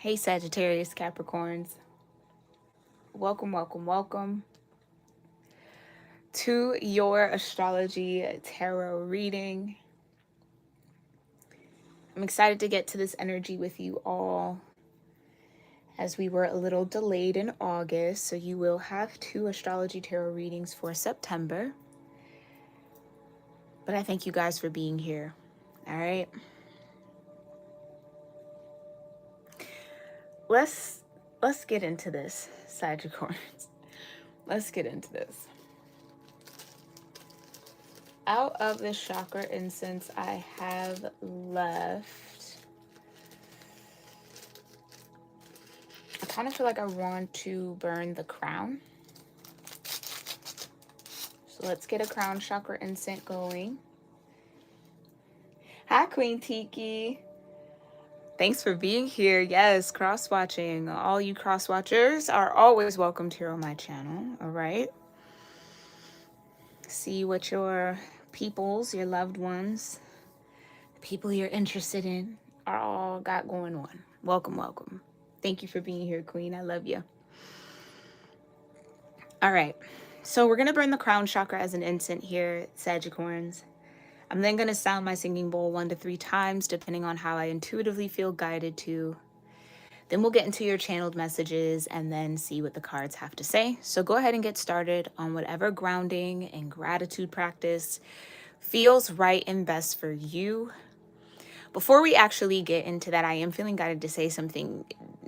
Hey Sagittarius-Capricorns. Welcome to your astrology tarot reading. I'm excited to get to this energy with you all as we were a little delayed in August, so you will have 2 astrology tarot readings for September. But I thank you guys for being here. All right. Let's get into this, Sagittarius. Let's get into this. Out of the chakra incense I have left, I kind of feel like I want to burn the crown. So let's get a crown chakra incense going. Hi, Queen Tiki. Thanks for being here. Yes, cross-watching. All you cross-watchers are always welcomed here on my channel, all right? See what your peoples, your loved ones, the people you're interested in are all got going on. Welcome. Thank you for being here, Queen. I love you. All right. So we're going to burn the crown chakra as an incense here, Sagittarians. I'm then going to sound my singing bowl 1 to 3 times, depending on how I intuitively feel guided to. Then we'll get into your channeled messages and then see what the cards have to say. So go ahead and get started on whatever grounding and gratitude practice feels right and best for you. Before we actually get into that, I am feeling guided to say something.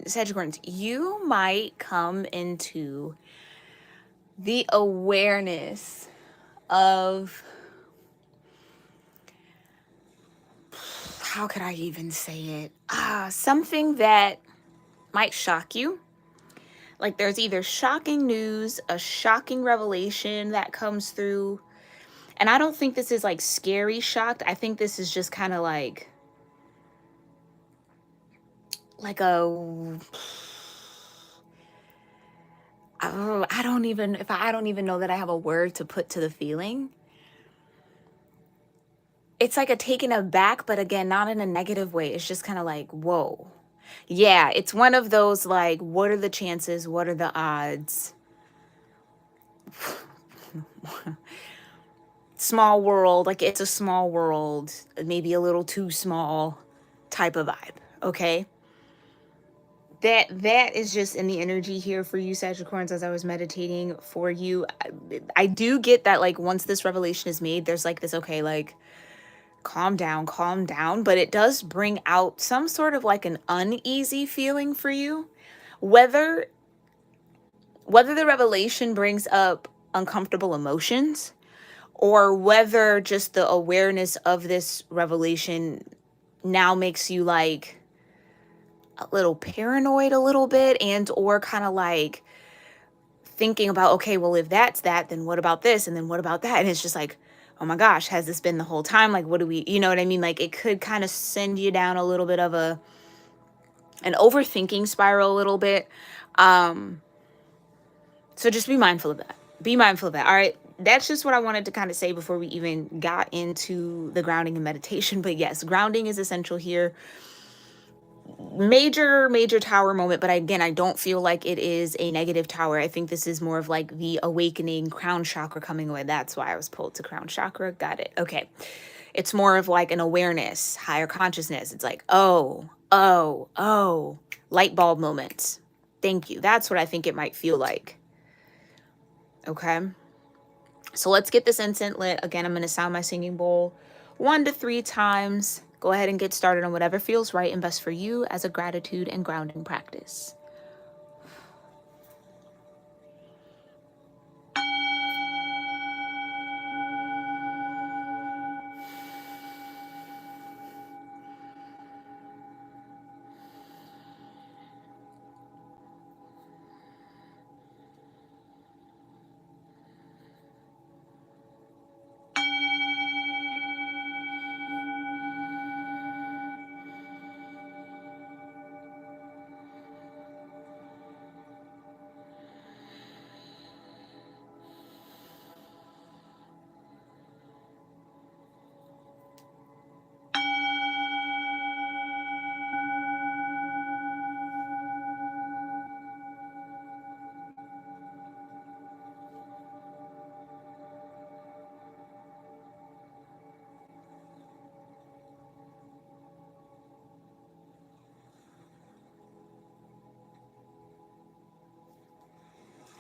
Sagittarians, you might come into the awareness of, how could I even say it? Something that might shock you. Like there's either shocking news, a shocking revelation that comes through. And I don't think this is like scary shocked. I think this is just kind of like a, I don't even know that I have a word to put to the feeling. It's like a taken aback, but again, not in a negative way. It's just kind of like, whoa. Yeah, it's one of those like, what are the chances? What are the odds? Small world, like it's a small world, maybe a little too small type of vibe, okay? That is just in the energy here for you, Sagittarians, as I was meditating for you. I do get that, like, once this revelation is made, there's like this, okay, like, calm down, but it does bring out some sort of like an uneasy feeling for you. Whether the revelation brings up uncomfortable emotions, or whether just the awareness of this revelation now makes you like a little paranoid a little bit, and or kind of like thinking about, okay, well, if that's that, then what about this? And then what about that? And it's just like, oh my gosh, has this been the whole time? Like, what do we, you know what I mean? Like it could kind of send you down a little bit of an overthinking spiral a little bit. So just be mindful of that. Be mindful of that. All right. That's just what I wanted to kind of say before we even got into the grounding and meditation. But yes, grounding is essential here. Major tower moment, but again, I don't feel like it is a negative tower. I think this is more of like the awakening, crown chakra coming away. That's why I was pulled to crown chakra. Got it. Okay. It's more of like an awareness, higher consciousness. It's like, oh, light bulb moments. Thank you. That's what I think it might feel like. Okay. So let's get this incense lit. Again, I'm going to sound my singing bowl 1 to 3 times. Go ahead and get started on whatever feels right and best for you as a gratitude and grounding practice.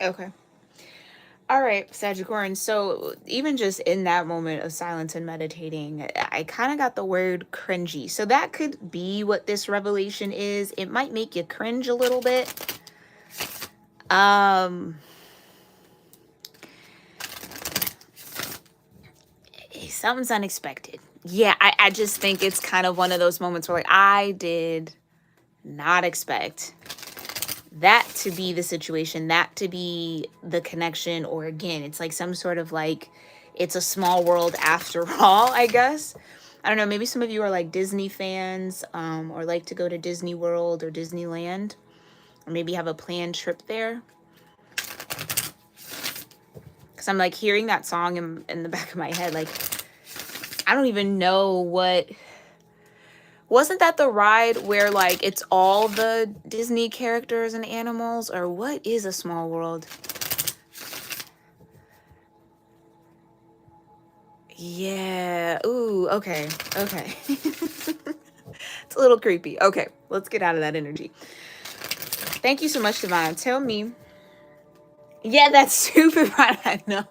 Okay. All right, Sagittarius. So even just in that moment of silence and meditating, I kind of got the word cringy. So that could be what this revelation is. It might make you cringe a little bit. Something's unexpected. Yeah, I just think it's kind of one of those moments where like I did not expect that to be the situation, that to be the connection, or again, it's like some sort of like, it's a small world after all, I guess. I don't know, maybe some of you are like Disney fans, or like to go to Disney World or Disneyland, or maybe have a planned trip there. Because I'm like hearing that song in the back of my head, like, I don't even know what... Wasn't that the ride where like it's all the Disney characters and animals? Or what is A Small World? Yeah. Ooh, okay. Okay. It's a little creepy. Okay, let's get out of that energy. Thank you so much, Divine. Tell me. Yeah, that's super fun. I know.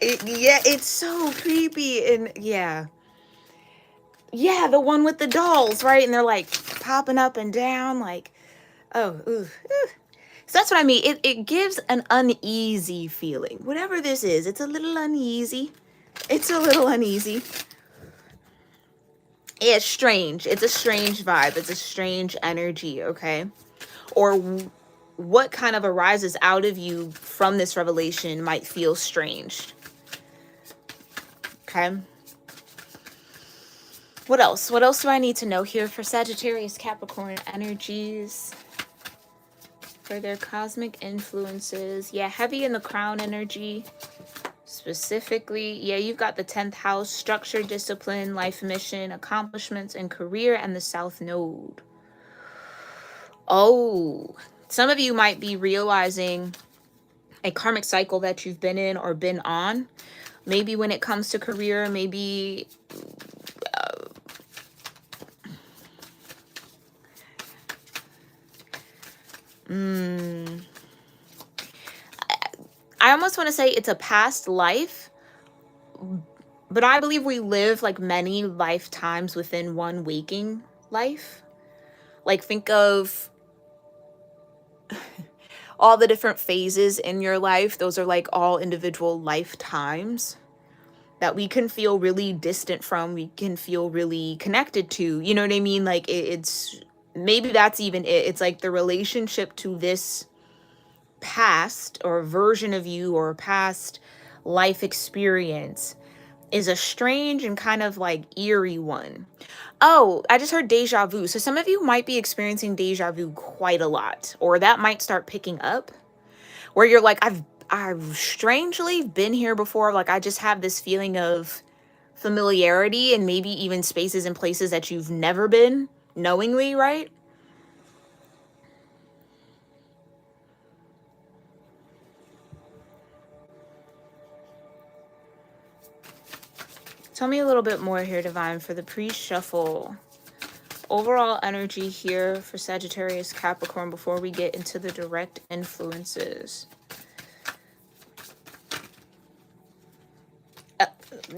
Yeah, it's so creepy. And yeah. Yeah, the one with the dolls, right? And they're like popping up and down, like, oh, ooh. So that's what I mean. It gives an uneasy feeling. Whatever this is, it's a little uneasy. It's a little uneasy. It's strange. It's a strange vibe. It's a strange energy, okay? Or what kind of arises out of you from this revelation might feel strange. Okay? What else? What else do I need to know here for Sagittarius-Capricorn energies? For their cosmic influences. Yeah, heavy in the crown energy. Specifically, yeah, you've got the 10th house, structure, discipline, life mission, accomplishments, and career, and the South Node. Oh, some of you might be realizing a karmic cycle that you've been in or been on. Maybe when it comes to career, maybe... I almost want to say it's a past life, but I believe we live like many lifetimes within one waking life. Like think of all the different phases in your life. Those are like all individual lifetimes that we can feel really distant from. We can feel really connected to, you know what I mean? Like it's, maybe that's even it. It's like the relationship to this past or version of you or past life experience is a strange and kind of like eerie one. Oh, I just heard deja vu. So some of you might be experiencing deja vu quite a lot, or that might start picking up where you're like, I've strangely been here before. Like I just have this feeling of familiarity, and maybe even spaces and places that you've never been knowingly, right? Tell me a little bit more here, Divine, for the pre-shuffle. Overall energy here for Sagittarius Capricorn before we get into the direct influences.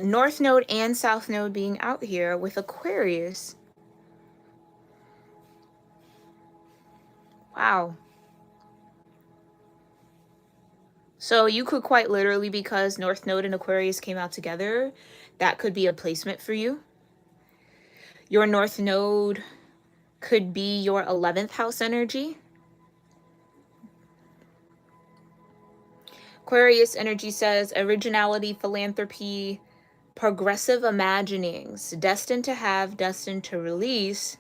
North Node and South Node being out here with Aquarius. Wow. So you could quite literally, because North Node and Aquarius came out together, that could be a placement for you. Your North Node could be your 11th house energy. Aquarius energy says originality, philanthropy, progressive imaginings, destined to have, destined to release,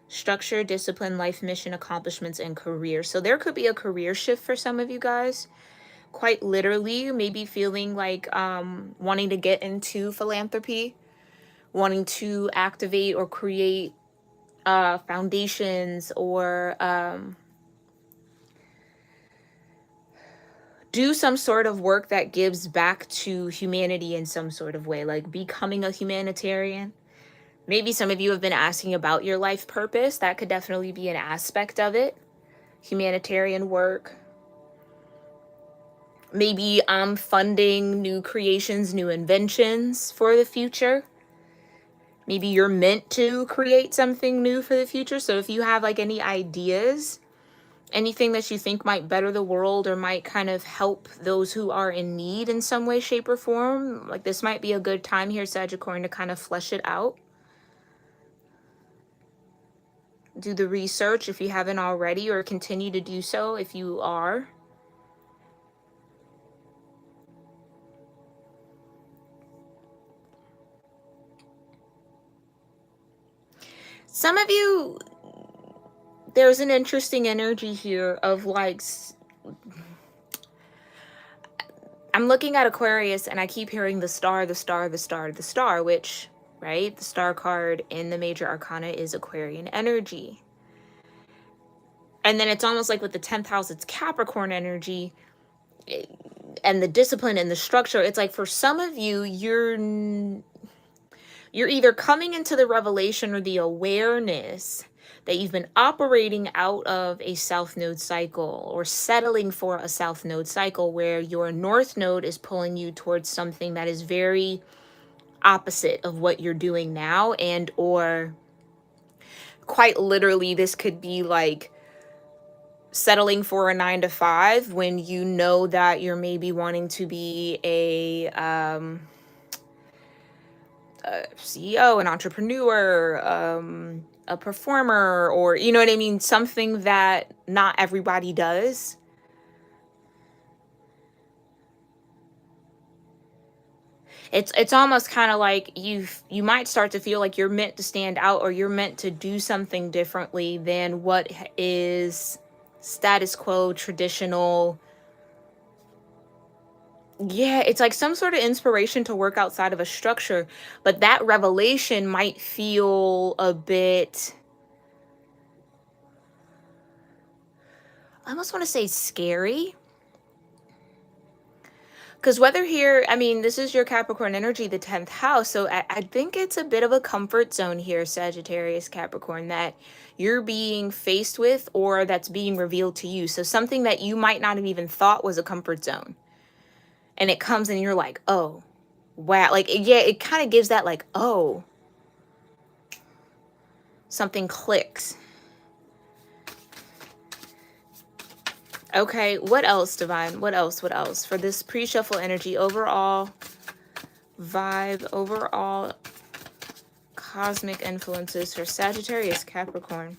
structure, discipline, life mission, accomplishments, and career. So there could be a career shift for some of you guys. Quite literally, maybe feeling like wanting to get into philanthropy, wanting to activate or create foundations, or do some sort of work that gives back to humanity in some sort of way, like becoming a humanitarian. Maybe some of you have been asking about your life purpose. That could definitely be an aspect of it. Humanitarian work. Maybe funding new creations, new inventions for the future. Maybe you're meant to create something new for the future. So if you have like any ideas, anything that you think might better the world or might kind of help those who are in need in some way, shape, or form, like this might be a good time here, Sagittarius, to kind of flesh it out. Do the research if you haven't already, or continue to do so if you are. Some of you, there's an interesting energy here of like, I'm looking at Aquarius and I keep hearing the star, the star, the star, the star, which, right, the star card in the major arcana is Aquarian energy. And then it's almost like with the 10th house, it's Capricorn energy, and the discipline and the structure. It's like for some of you, you're either coming into the revelation or the awareness that you've been operating out of a south node cycle, or settling for a south node cycle where your north node is pulling you towards something that is very opposite of what you're doing now. And or quite literally, this could be like settling for a 9 to 5 when you know that you're maybe wanting to be a CEO, an entrepreneur, a performer, or you know what I mean, something that not everybody does. It's almost kind of like you might start to feel like you're meant to stand out, or you're meant to do something differently than what is status quo, traditional. Yeah, it's like some sort of inspiration to work outside of a structure, but that revelation might feel a bit, I almost want to say scary. Because whether here, I mean, this is your Capricorn energy, the 10th house. So I think it's a bit of a comfort zone here, Sagittarius, Capricorn, that you're being faced with or that's being revealed to you. So something that you might not have even thought was a comfort zone. And it comes and you're like, oh, wow. Like, yeah, it kind of gives that like, oh, something clicks. Okay, what else, Divine? What else? What else? For this pre-shuffle energy, overall vibe, overall cosmic influences for Sagittarius, Capricorn.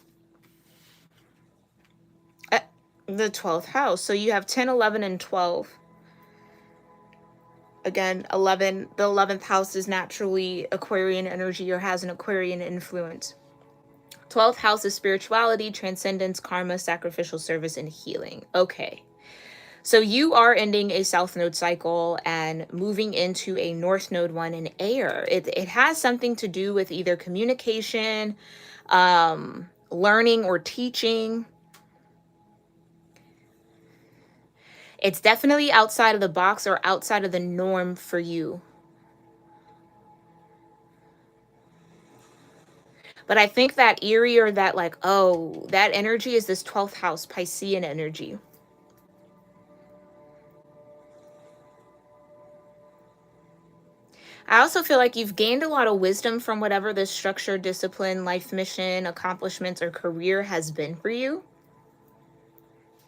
The 12th house. So you have 10, 11, and 12. Again, 11, the 11th house is naturally Aquarian energy or has an Aquarian influence. 12th house is spirituality, transcendence, karma, sacrificial service, and healing. Okay. So you are ending a south node cycle and moving into a north node one in air. It has something to do with either communication, learning, or teaching. It's definitely outside of the box or outside of the norm for you. But I think that eerie, or that like, oh, that energy is this 12th house Piscean energy. I also feel like you've gained a lot of wisdom from whatever this structure, discipline, life mission, accomplishments, or career has been for you.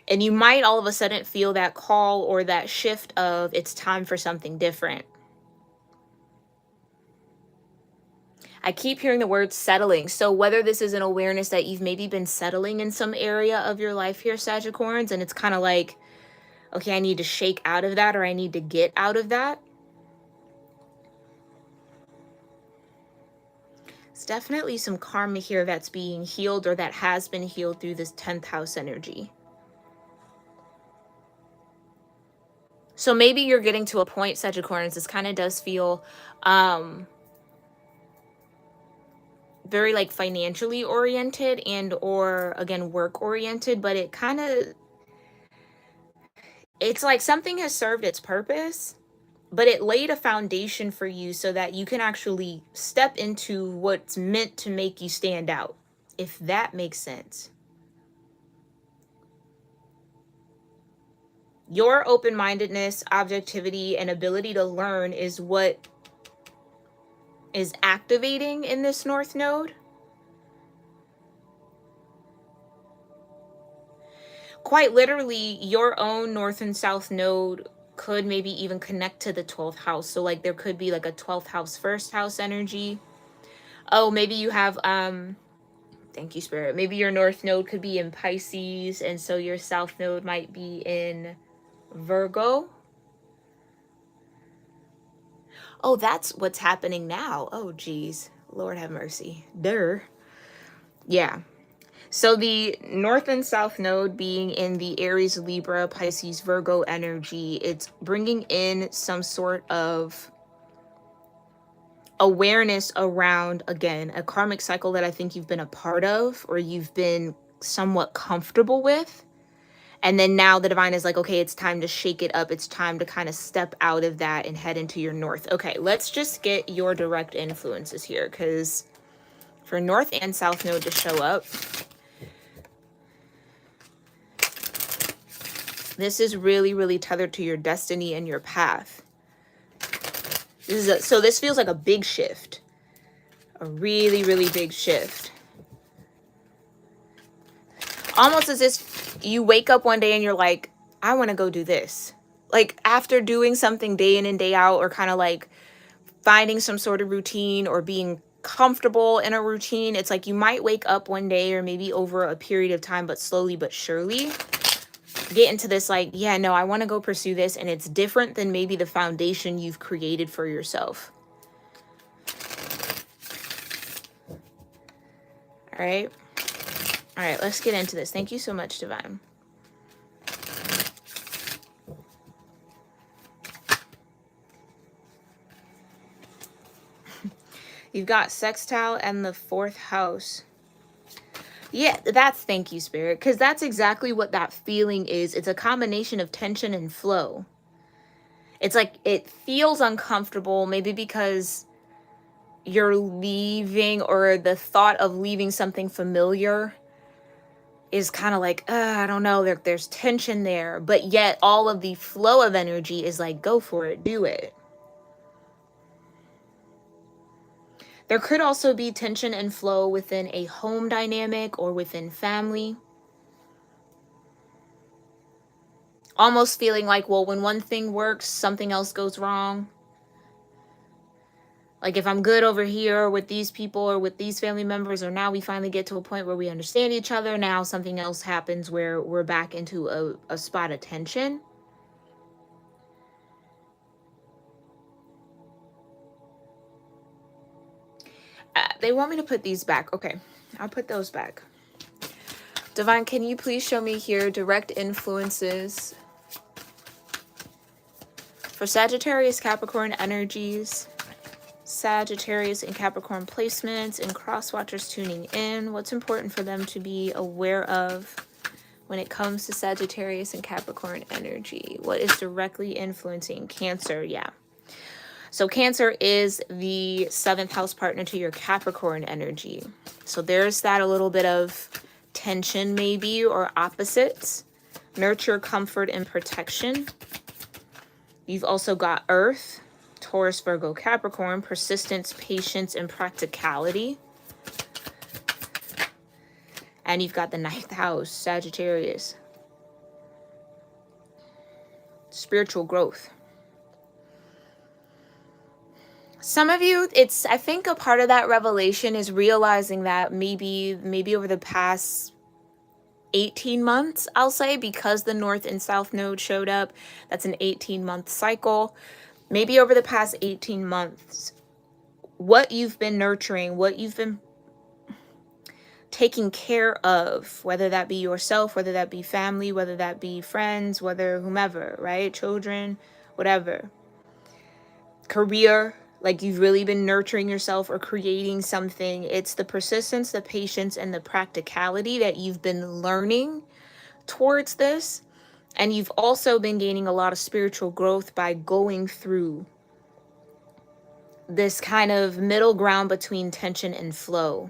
And you might all of a sudden feel that call or that shift of it's time for something different. I keep hearing the word settling. So whether this is an awareness that you've maybe been settling in some area of your life here, Sagittarians, and it's kind of like, okay, I need to shake out of that, or I need to get out of that. It's definitely some karma here that's being healed, or that has been healed through this 10th house energy. So maybe you're getting to a point, Sagittarians, this kind of does feel very like financially oriented and or again work oriented, but it kind of, it's like something has served its purpose, but it laid a foundation for you so that you can actually step into what's meant to make you stand out, if that makes sense. Your open-mindedness, objectivity, and ability to learn is what is activating in this North Node. Quite literally, your own North and South Node could maybe even connect to the 12th house. So like there could be like a 12th house, first house energy. Oh, maybe you have, thank you, Spirit. Maybe your North Node could be in Pisces, and so your South Node might be in Virgo. Oh, that's what's happening now. Oh, geez. Lord have mercy. Yeah. So the North and South Node being in the Aries, Libra, Pisces, Virgo energy, it's bringing in some sort of awareness around, again, a karmic cycle that I think you've been a part of or you've been somewhat comfortable with. And then now the divine is like, okay, it's time to shake it up. It's time to kind of step out of that and head into your North. Okay, let's just get your direct influences here, because for North and South Node to show up, this is really, really tethered to your destiny and your path. So this feels like a big shift. A really, really big shift. Almost as if you wake up one day and you're like, I want to go do this. Like after doing something day in and day out, or kind of like finding some sort of routine or being comfortable in a routine, it's like you might wake up one day, or maybe over a period of time, but slowly but surely get into this like, yeah, no, I want to go pursue this, and it's different than maybe the foundation you've created for yourself. All right, let's get into this. Thank you so much, Divine. You've got sextile and the 4th house. Yeah, thank you, Spirit, because that's exactly what that feeling is. It's a combination of tension and flow. It's like it feels uncomfortable, maybe because you're leaving, or the thought of leaving something familiar is kind of like, I don't know, there's tension there, but yet all of the flow of energy is like, go for it, do it. There could also be tension and flow within a home dynamic or within family. Almost feeling like, well, when one thing works, something else goes wrong. Like if I'm good over here with these people or with these family members, or now we finally get to a point where we understand each other, now something else happens where we're back into a spot of tension. They want me to put these back. Okay, I'll put those back. Divine, can you please show me here direct influences for Sagittarius, Capricorn energies, Sagittarius and Capricorn placements, and cross watchers tuning in? What's important for them to be aware of when it comes to Sagittarius and Capricorn energy? What is directly influencing Cancer? Yeah. So Cancer is the 7th house partner to your Capricorn energy. So there's that a little bit of tension maybe, or opposites. Nurture, comfort, and protection. You've also got Earth, Taurus, Virgo, Capricorn, persistence, patience, and practicality. And you've got the 9th house, Sagittarius. Spiritual growth. Some of you, I think a part of that revelation is realizing that maybe over the past 18 months, I'll say, because the North and South Node showed up, that's an 18-month cycle. Maybe over the past 18 months, what you've been nurturing, what you've been taking care of, whether that be yourself, whether that be family, whether that be friends, whether whomever, right? Children, whatever. Career, like you've really been nurturing yourself or creating something. It's the persistence, the patience, and the practicality that you've been learning towards this. And you've also been gaining a lot of spiritual growth by going through this kind of middle ground between tension and flow.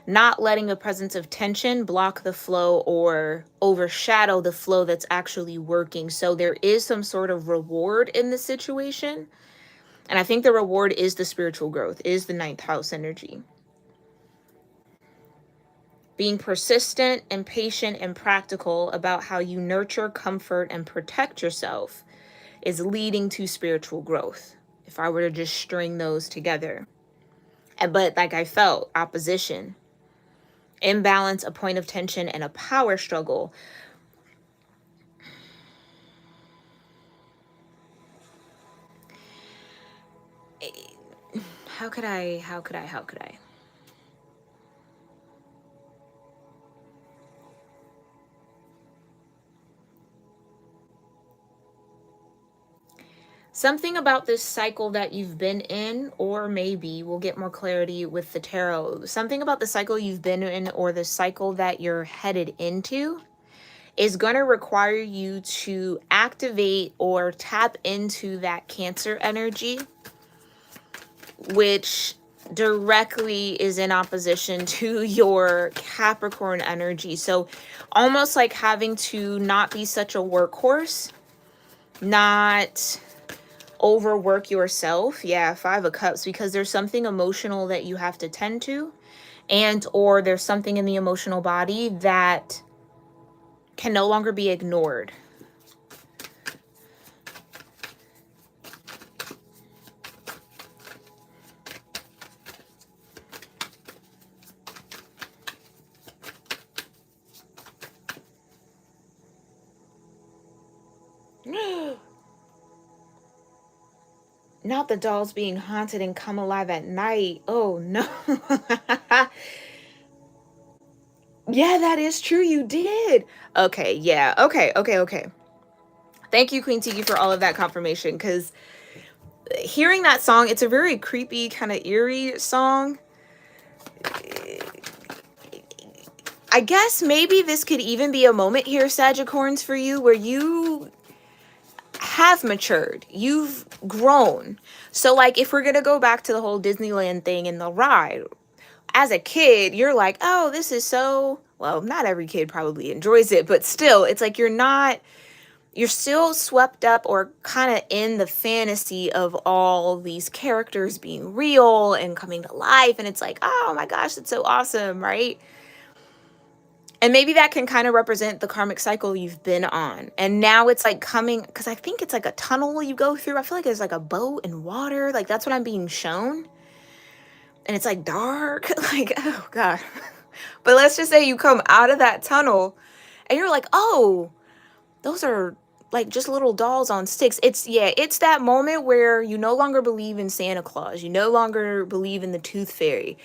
not letting the presence of tension block the flow or overshadow the flow that's actually working. So there is some sort of reward in the situation. And I think the reward is the spiritual growth, is the ninth house energy. Being persistent and patient and practical about how you nurture, comfort, and protect yourself is leading to spiritual growth, if I were to just string those together. But like I felt, opposition, imbalance, a point of tension, and a power struggle. How could I? Something about this cycle that you've been in, or maybe we'll get more clarity with the tarot. Something about the cycle you've been in or the cycle that you're headed into is going to require you to activate or tap into that Cancer energy, which directly is in opposition to your Capricorn energy. So almost like having to not be such a workhorse, not overwork yourself. Yeah, Five of Cups, because there's something emotional that you have to tend to, and or there's something in the emotional body that can no longer be ignored. Not the dolls being haunted and come alive at night. Oh no. Yeah, that is true. You did. Okay, yeah. Okay. Thank you, Queen Tiki, for all of that confirmation, because hearing that song, it's a very creepy, kind of eerie song. I guess maybe this could even be a moment here, Sagittarians, for you where you have matured. You've grown. So like if we're going to go back to the whole Disneyland thing and the ride, as a kid, you're like, oh, this is so, well, not every kid probably enjoys it, but still, it's like you're still swept up or kind of in the fantasy of all these characters being real and coming to life. And it's like, oh my gosh, it's so awesome, right? And maybe that can kind of represent the karmic cycle you've been on. And now it's like coming, because I think it's like a tunnel you go through. I feel like there's like a boat and water. Like that's what I'm being shown. And it's like dark. Like, oh God. But let's just say you come out of that tunnel and you're like, oh, those are like just little dolls on sticks. It's that moment where you no longer believe in Santa Claus. You no longer believe in the tooth fairy.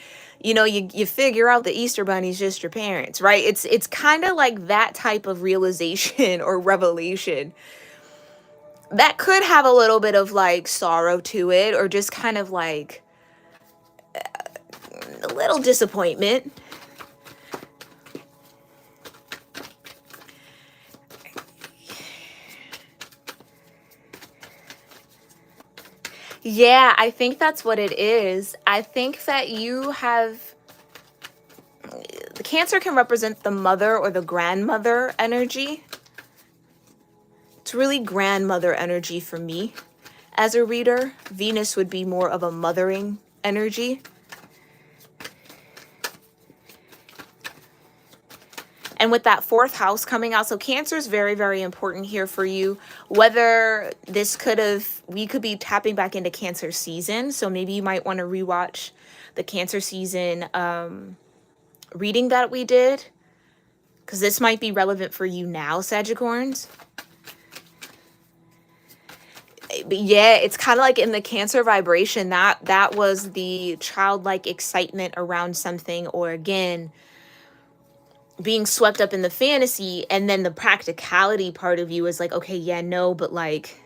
You know, you figure out the Easter bunny's just your parents, right? It's kind of like that type of realization or revelation that could have a little bit of like sorrow to it, or just kind of like a little disappointment. Yeah, I think that's what it is. I think that you have, the Cancer can represent the mother or the grandmother energy. It's really grandmother energy for me as a reader. Venus would be more of a mothering energy. And with that fourth house coming out, so Cancer is very, very important here for you. Whether this we could be tapping back into Cancer season. So maybe you might want to rewatch the Cancer season reading that we did, because this might be relevant for you now, Sagittarians. But yeah, it's kind of like in the Cancer vibration, that was the childlike excitement around something, or again, being swept up in the fantasy, and then the practicality part of you is like, okay, yeah, no, but like,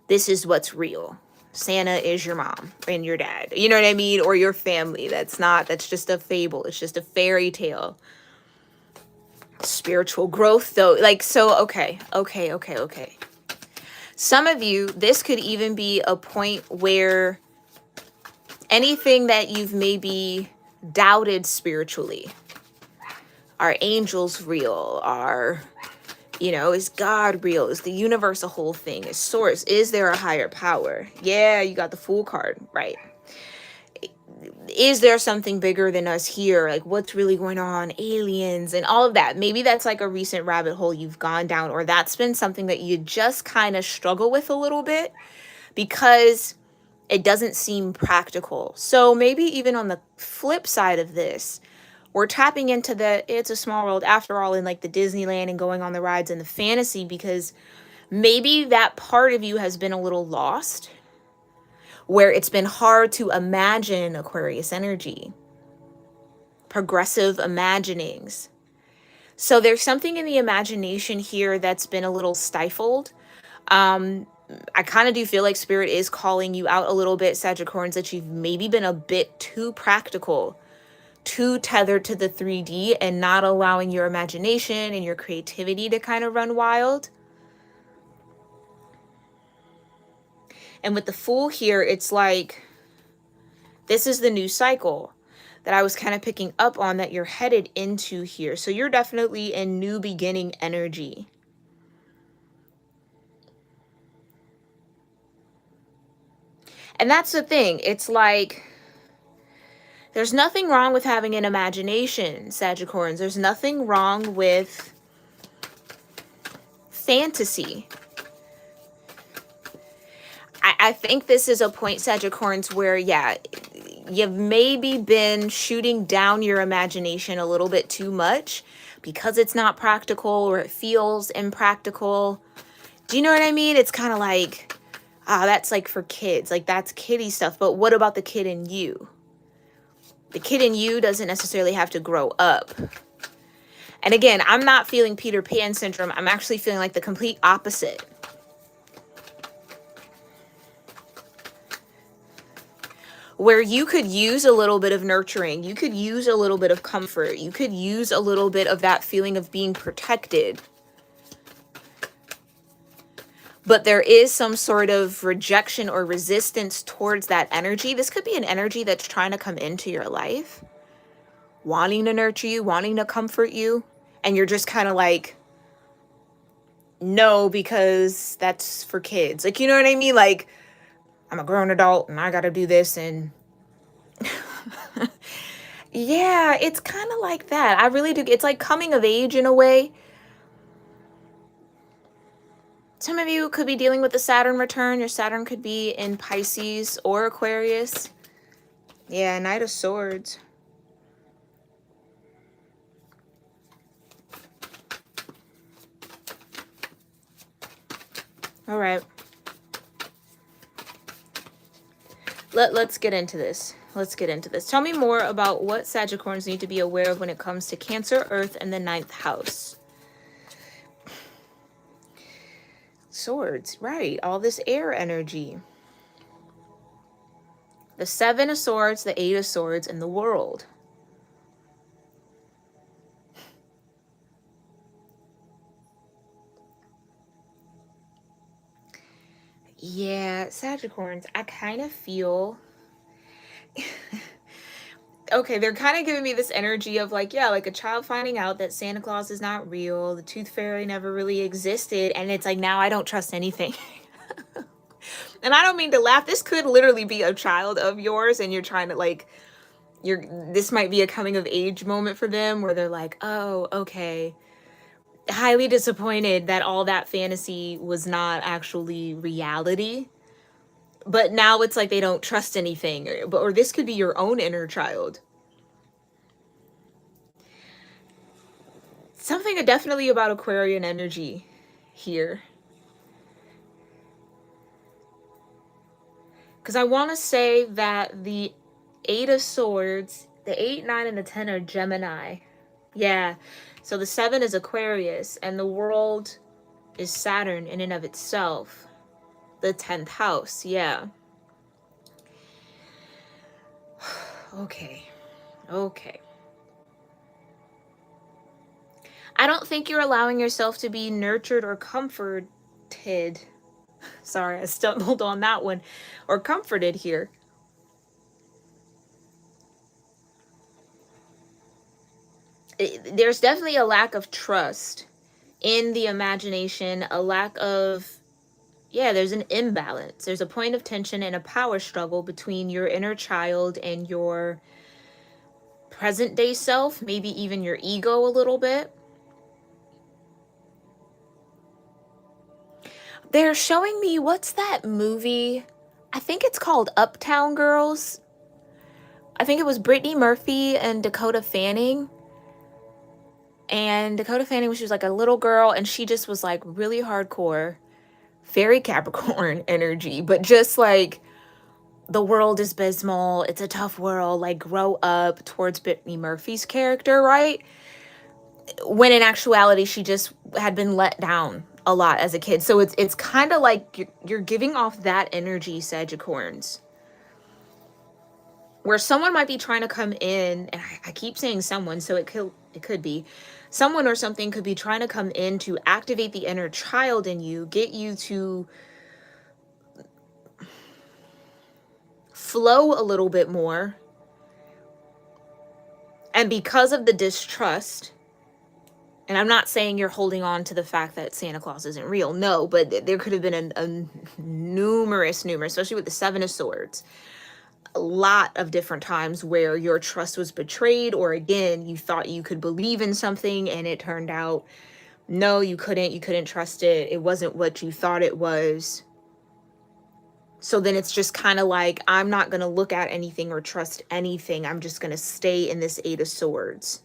this is what's real. Santa is your mom and your dad, you know what I mean? Or your family. That's just a fable. It's just a fairy tale. Spiritual growth though, like, so, okay. Some of you, this could even be a point where anything that you've maybe doubted spiritually. Are angels real? Are, you know, is God real? Is the universe a whole thing? Is source? Is there a higher power? Yeah, you got the Fool card, right? Is there something bigger than us here? Like, what's really going on? Aliens and all of that. Maybe that's like a recent rabbit hole you've gone down, or that's been something that you just kind of struggle with a little bit because it doesn't seem practical. So maybe even on the flip side of this, we're tapping into the it's a small world after all in like the Disneyland and going on the rides and the fantasy, because maybe that part of you has been a little lost, where it's been hard to imagine Aquarius energy, progressive imaginings. So there's something in the imagination here that's been a little stifled. I kind of do feel like Spirit is calling you out a little bit, Sagittarians, that you've maybe been a bit too practical, too tethered to the 3D, and not allowing your imagination and your creativity to kind of run wild. And with the Fool here, it's like, this is the new cycle that I was kind of picking up on that you're headed into here. So you're definitely in new beginning energy. And that's the thing. It's like, there's nothing wrong with having an imagination, Sagittarians. There's nothing wrong with fantasy. I think this is a point, Sagittarians, where, yeah, you've maybe been shooting down your imagination a little bit too much because it's not practical or it feels impractical. Do you know what I mean? It's kind of like, that's like for kids. Like, that's kiddie stuff. But what about the kid in you? The kid in you doesn't necessarily have to grow up. And again, I'm not feeling Peter Pan syndrome. I'm actually feeling like the complete opposite. Where you could use a little bit of nurturing, you could use a little bit of comfort, you could use a little bit of that feeling of being protected. But there is some sort of rejection or resistance towards that energy. This could be an energy that's trying to come into your life, wanting to nurture you, wanting to comfort you. And you're just kind of like, no, because that's for kids. Like, you know what I mean? Like, I'm a grown adult and I got to do this. And yeah, it's kind of like that. I really do. It's like coming of age in a way. Some of you could be dealing with the Saturn return. Your Saturn could be in Pisces or Aquarius. Yeah, Knight of Swords. All right. Let's get into this. Let's get into this. Tell me more about what Sagittarians need to be aware of when it comes to Cancer, Earth, and the 9th house. Swords, right. All this air energy. The 7 of Swords, the 8 of Swords, and the World. Yeah, Sagittarians, I kind of feel... okay, they're kind of giving me this energy of like, yeah, like a child finding out that Santa Claus is not real, the Tooth Fairy never really existed, and it's like, now I don't trust anything. And I don't mean to laugh. This could literally be a child of yours, and you're trying to like, this might be a coming of age moment for them where they're like, oh, okay. Highly disappointed that all that fantasy was not actually reality. But now it's like they don't trust anything. Or this could be your own inner child. Something definitely about Aquarian energy here. Because I want to say that the 8 of Swords, the 8, 9, and the 10 are Gemini. Yeah. So the 7 is Aquarius, and the World is Saturn in and of itself. The 10th house, yeah. Okay. Okay. I don't think you're allowing yourself to be nurtured or comforted. Sorry, I stumbled on that one. Or comforted here. there's definitely a lack of trust in the imagination, a lack of, yeah, there's an imbalance. There's a point of tension and a power struggle between your inner child and your present day self, maybe even your ego a little bit. They're showing me, what's that movie? I think it's called Uptown Girls. I think it was Brittany Murphy and Dakota Fanning. And Dakota Fanning, she was like a little girl, and she just was like really hardcore, very Capricorn energy, but just like, the world is abysmal, it's a tough world, like grow up, towards Brittany Murphy's character, right? When in actuality, she just had been let down a lot as a kid. So it's kind of like you're giving off that energy, Sagittarians, where someone might be trying to come in, and I keep saying someone, so it could be someone or something could be trying to come in to activate the inner child in you, get you to flow a little bit more. And because of the distrust, and I'm not saying you're holding on to the fact that Santa Claus isn't real, no, but there could have been a numerous, especially with the Seven of Swords, a lot of different times where your trust was betrayed, or again, you thought you could believe in something and it turned out, no, you couldn't trust it. It wasn't what you thought it was. So then it's just kind of like, I'm not going to look at anything or trust anything. I'm just going to stay in this Eight of Swords.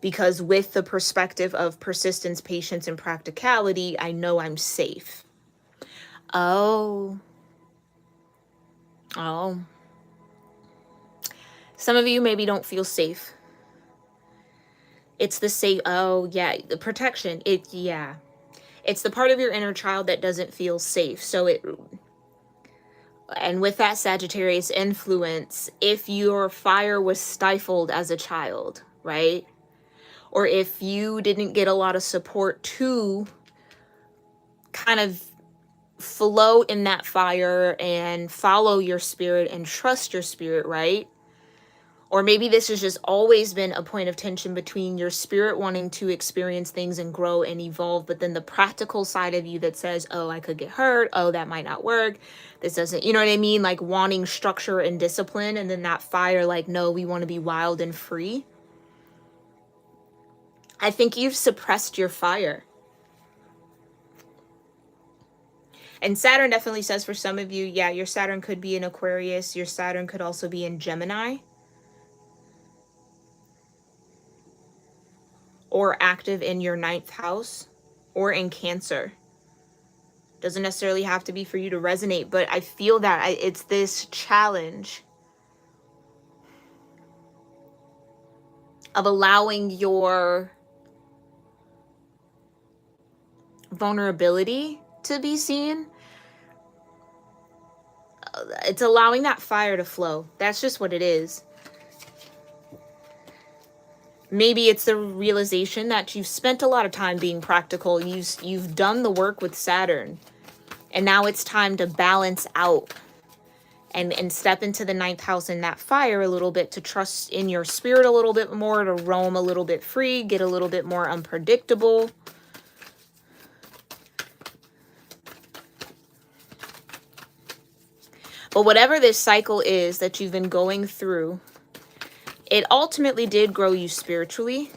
Because with the perspective of persistence, patience, and practicality, I know I'm safe. Oh. Some of you maybe don't feel safe. It's the safe, oh yeah, the protection. It's the part of your inner child that doesn't feel safe. So and with that Sagittarius influence, if your fire was stifled as a child, right? Or if you didn't get a lot of support to kind of flow in that fire and follow your spirit and trust your spirit, right? Or maybe this has just always been a point of tension between your spirit wanting to experience things and grow and evolve, but then the practical side of you that says, oh, I could get hurt. Oh, that might not work. This doesn't, you know what I mean? Like wanting structure and discipline, and then that fire, like, no, we want to be wild and free. I think you've suppressed your fire. And Saturn definitely says for some of you, yeah, your Saturn could be in Aquarius. Your Saturn could also be in Gemini. Or active in your 9th house. Or in Cancer. Doesn't necessarily have to be for you to resonate, but I feel that it's this challenge of allowing your vulnerability to be seen. It's allowing that fire to flow. That's just what it is. Maybe it's the realization that you've spent a lot of time being practical. You've done the work with Saturn. And now it's time to balance out and step into the 9th house in that fire a little bit, to trust in your spirit a little bit more, to roam a little bit free, get a little bit more unpredictable. But whatever this cycle is that you've been going through, it ultimately did grow you spiritually.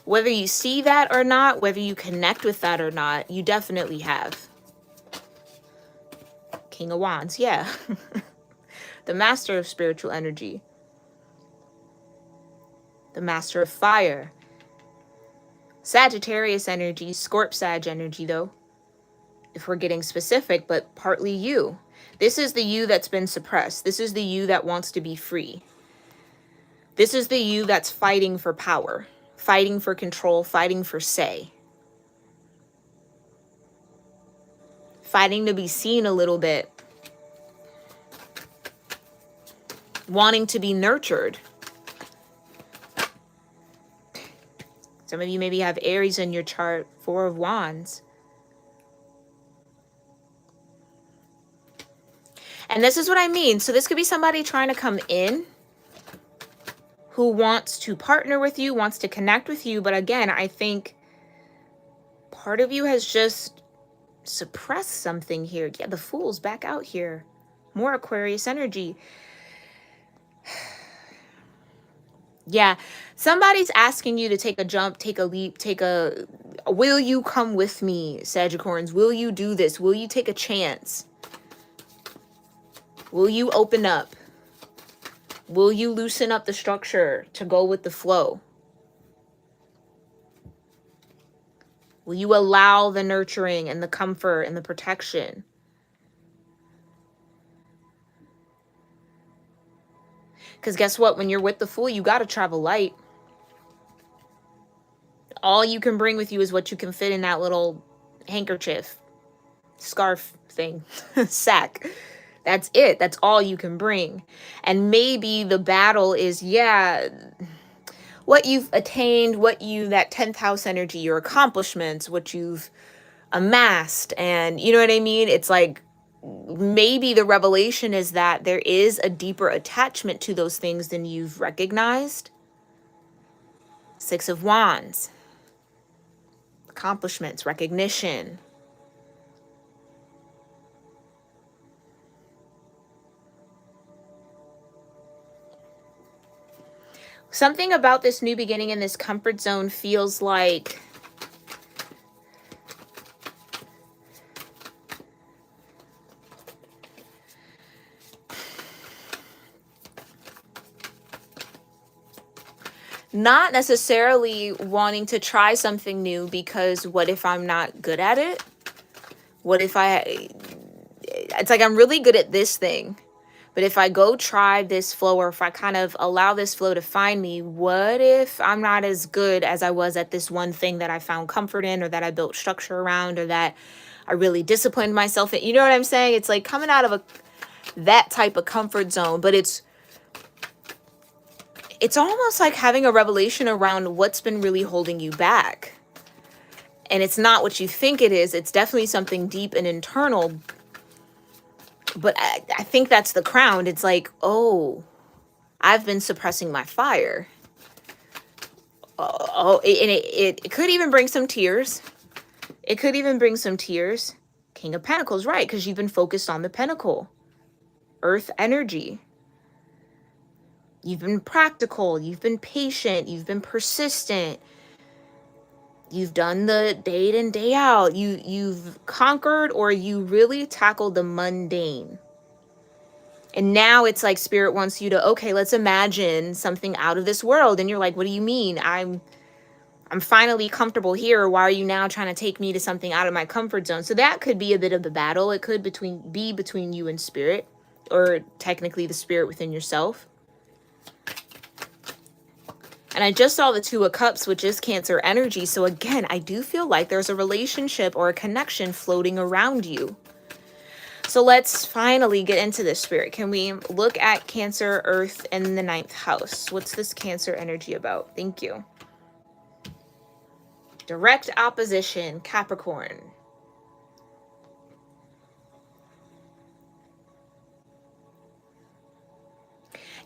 Whether you see that or not, whether you connect with that or not, you definitely have. King of Wands, yeah. The master of spiritual energy. The master of fire. Sagittarius energy, Scorp Sag energy though, if we're getting specific, but partly you. This is the you that's been suppressed. This is the you that wants to be free. This is the you that's fighting for power, fighting for control, fighting for say. Fighting to be seen a little bit. Wanting to be nurtured. Some of you maybe have Aries in your chart, 4 of Wands. And this is what I mean. So this could be somebody trying to come in. who wants to partner with you, wants to connect with you. But again, I think part of you has just suppressed something here. Yeah, the Fool's back out here. More Aquarius energy. Yeah, somebody's asking you to take a jump, take a leap, will you come with me, Sagittarians? Will you do this? Will you take a chance? Will you open up? Will you loosen up the structure to go with the flow? Will you allow the nurturing and the comfort and the protection? Because guess what? When you're with the Fool, you got to travel light. All you can bring with you is what you can fit in that little handkerchief, scarf thing, sack. That's it. That's all you can bring. And maybe the battle is, yeah, what you've attained, that 10th house energy, your accomplishments, what you've amassed. And you know what I mean? It's like, maybe the revelation is that there is a deeper attachment to those things than you've recognized. 6 of Wands. Accomplishments, recognition. Something about this new beginning in this comfort zone feels like not necessarily wanting to try something new because what if I'm not good at it? What if it's like I'm really good at this thing, but if I go try this flow, or if I kind of allow this flow to find me, what if I'm not as good as I was at this one thing that I found comfort in, or that I built structure around, or that I really disciplined myself in? You know what I'm saying? It's like coming out of that type of comfort zone, but it's almost like having a revelation around what's been really holding you back. And it's not what you think it is. It's definitely something deep and internal. But I think that's the crown. It's like, oh, I've been suppressing my fire. And it could even bring some tears. It could even bring some tears. King of Pentacles, right? Because you've been focused on the pentacle. Earth energy. You've been practical. You've been patient. You've been persistent. You've done the day in and day out. You've conquered, or you really tackled the mundane. And now it's like Spirit wants you to, okay, let's imagine something out of this world. And you're like, what do you mean? I'm finally comfortable here. Why are you now trying to take me to something out of my comfort zone? So that could be a bit of the battle. It could be between you and Spirit, or technically the Spirit within yourself. And I just saw the 2 of Cups, which is Cancer energy. So again, I do feel like there's a relationship or a connection floating around you. So let's finally get into this, Spirit. Can we look at Cancer, Earth, and the 9th house? What's this Cancer energy about? Thank you. Direct opposition, Capricorn.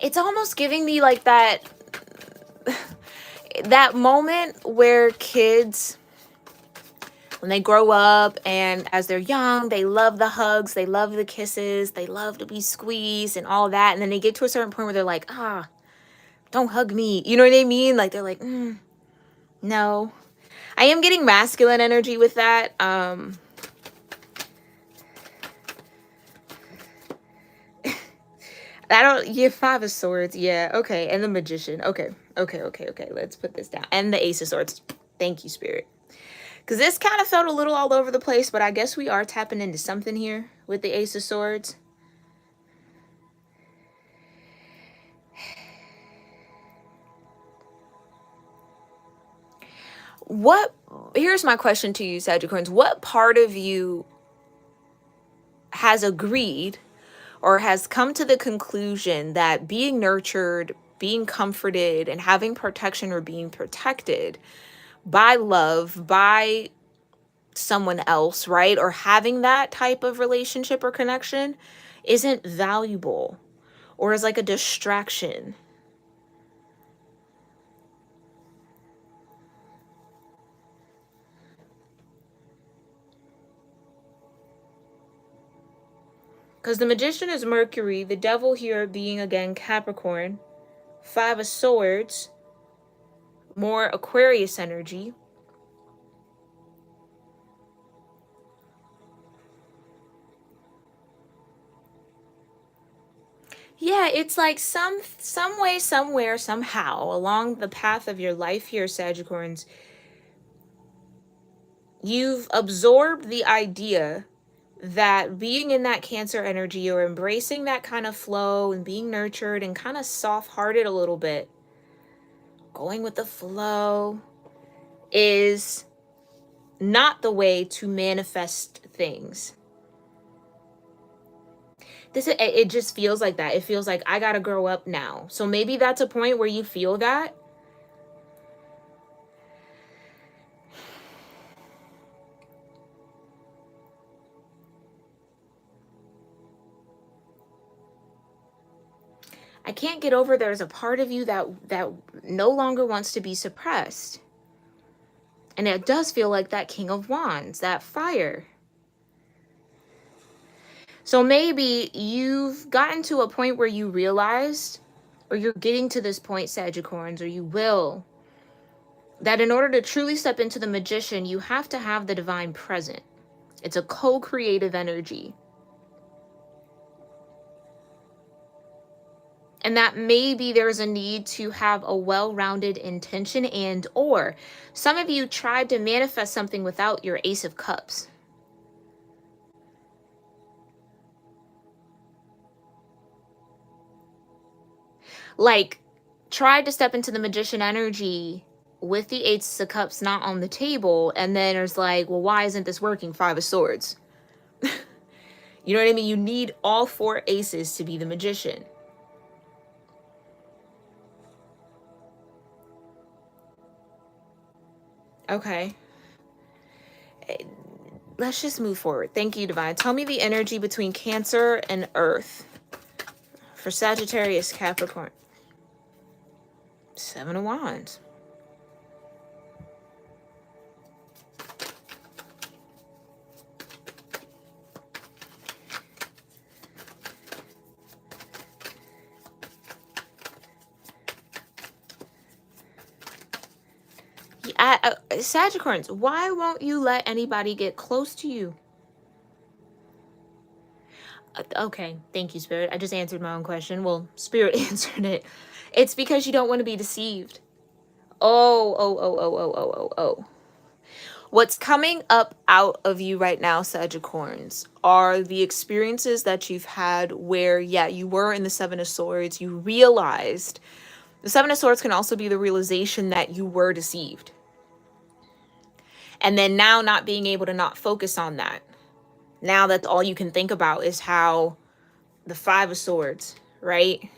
It's almost giving me like that moment where kids, when they grow up and as they're young, they love the hugs, they love the kisses, they love to be squeezed and all that. And then they get to a certain point where they're like, don't hug me. You know what I mean? Like they're like, no. I am getting masculine energy with that. Yeah, 5 of Swords. Yeah, okay. And the Magician. Okay. Let's put this down. And the Ace of Swords. Thank you, Spirit. Because this kind of felt a little all over the place, but I guess we are tapping into something here with the Ace of Swords. Here's my question to you, Sagittarius. What part of you has agreed or has come to the conclusion that being nurtured, being comforted, and having protection or being protected by love, by someone else, right? Or having that type of relationship or connection isn't valuable, or is like a distraction? Because the Magician is Mercury, the Devil here being, again, Capricorn. 5 of Swords, more Aquarius energy. Yeah, it's like some way, somewhere, somehow, along the path of your life here, Sagittarians, you've absorbed the idea that being in that Cancer energy or embracing that kind of flow and being nurtured and kind of soft-hearted a little bit, going with the flow, is not the way to manifest things. It just feels like that. It feels like I gotta grow up now. So maybe that's a point where you feel that. I can't get over there's a part of you that no longer wants to be suppressed. And it does feel like that King of Wands, that fire. So maybe you've gotten to a point where you realized, or you're getting to this point, Sagittarians, or you will, that in order to truly step into the Magician, you have to have the divine present. It's a co-creative energy. And that maybe there's a need to have a well-rounded intention, and or some of you tried to manifest something without your Ace of Cups. Like, tried to step into the Magician energy with the Ace of Cups not on the table, and then there's like, well, why isn't this working? 5 of Swords. You know what I mean? You need all 4 aces to be the Magician. Okay. Let's just move forward. Thank you, Divine. Tell me the energy between Cancer and Earth for Sagittarius-Capricorn. 7 of Wands. Sagittarians, why won't you let anybody get close to you? Okay, thank you, Spirit. I just answered my own question. Well, Spirit answered it. It's because you don't want to be deceived. Oh. What's coming up out of you right now, Sagittarians, are the experiences that you've had where, yeah, you were in the 7 of Swords. You realized. The 7 of Swords can also be the realization that you were deceived. And then now not being able to not focus on that. Now that's all you can think about is how the 5 of Swords, right?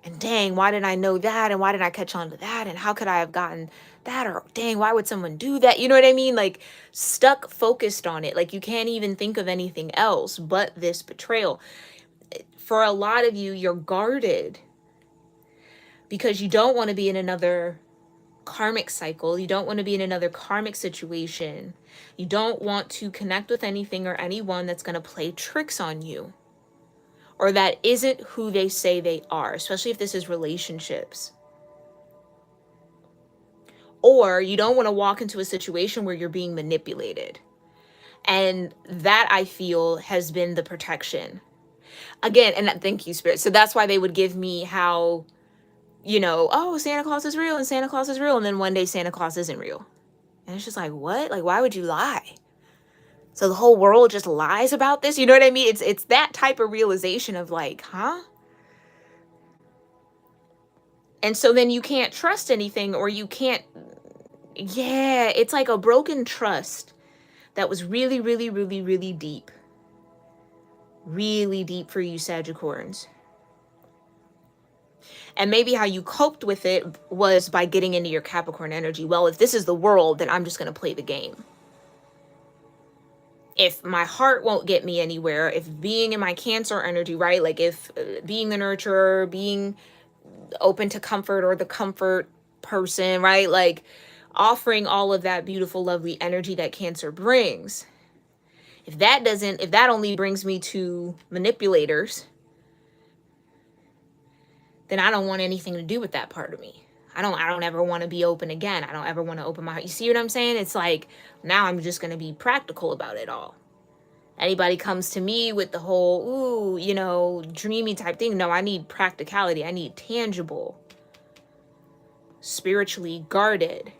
And dang, why didn't I know that? And why didn't I catch on to that? And how could I have gotten that? Or dang, why would someone do that? You know what I mean? Like, stuck focused on it. Like, you can't even think of anything else but this betrayal. For a lot of you, you're guarded because you don't want to be in another karmic cycle. You don't want to be in another karmic situation. You don't want to connect with anything or anyone that's going to play tricks on you, or that isn't who they say they are, especially if this is relationships. Or you don't want to walk into a situation where you're being manipulated. And that, I feel, has been the protection. Again, and thank you, Spirit. So that's why they would give me how, you know, oh, Santa Claus is real and Santa Claus is real. And then one day Santa Claus isn't real. And it's just like, what? Like, why would you lie? So the whole world just lies about this? You know what I mean? It's that type of realization of like, huh? And so then you can't trust anything, or you can't, yeah, it's like a broken trust that was really, really, really, really deep. Really deep for you, Sagittarians. And maybe how you coped with it was by getting into your Capricorn energy. Well, if this is the world, then I'm just going to play the game. If my heart won't get me anywhere, if being in my Cancer energy, right? Like if being the nurturer, being open to comfort, or the comfort person, right? Like offering all of that beautiful, lovely energy that Cancer brings. If that only brings me to manipulators, then I don't want anything to do with that part of me. I don't ever want to be open again. I don't ever want to open my heart. You see what I'm saying? It's like, now I'm just going to be practical about it all. Anybody comes to me with the whole, ooh, dreamy type thing. No, I need practicality. I need tangible, spiritually guarded.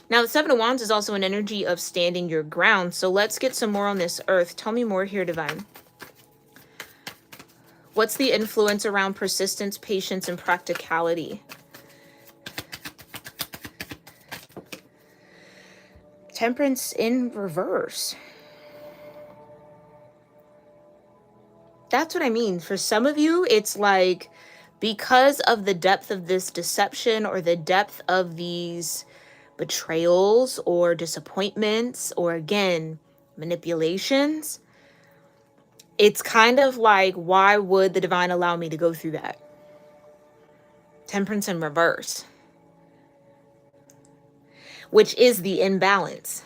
Now, the Seven of Wands is also an energy of standing your ground. So let's get some more on this earth. Tell me more here, Divine. What's the influence around persistence, patience, and practicality? Temperance in reverse. That's what I mean. For some of you, it's like, because of the depth of this deception or the depth of these betrayals or disappointments or, again, manipulations, it's kind of like, why would the divine allow me to go through that? Temperance in reverse, which is the imbalance.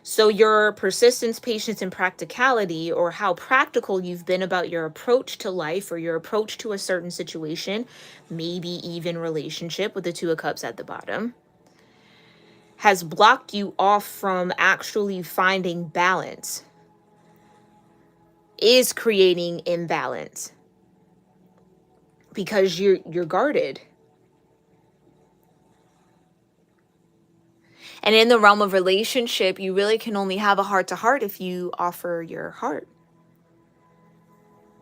So your persistence, patience, and practicality, or how practical you've been about your approach to life or your approach to a certain situation, maybe even relationship with the Two of Cups at the bottom, has blocked you off from actually finding balance, is creating imbalance because you're guarded. And in the realm of relationship, you really can only have a heart-to-heart if you offer your heart,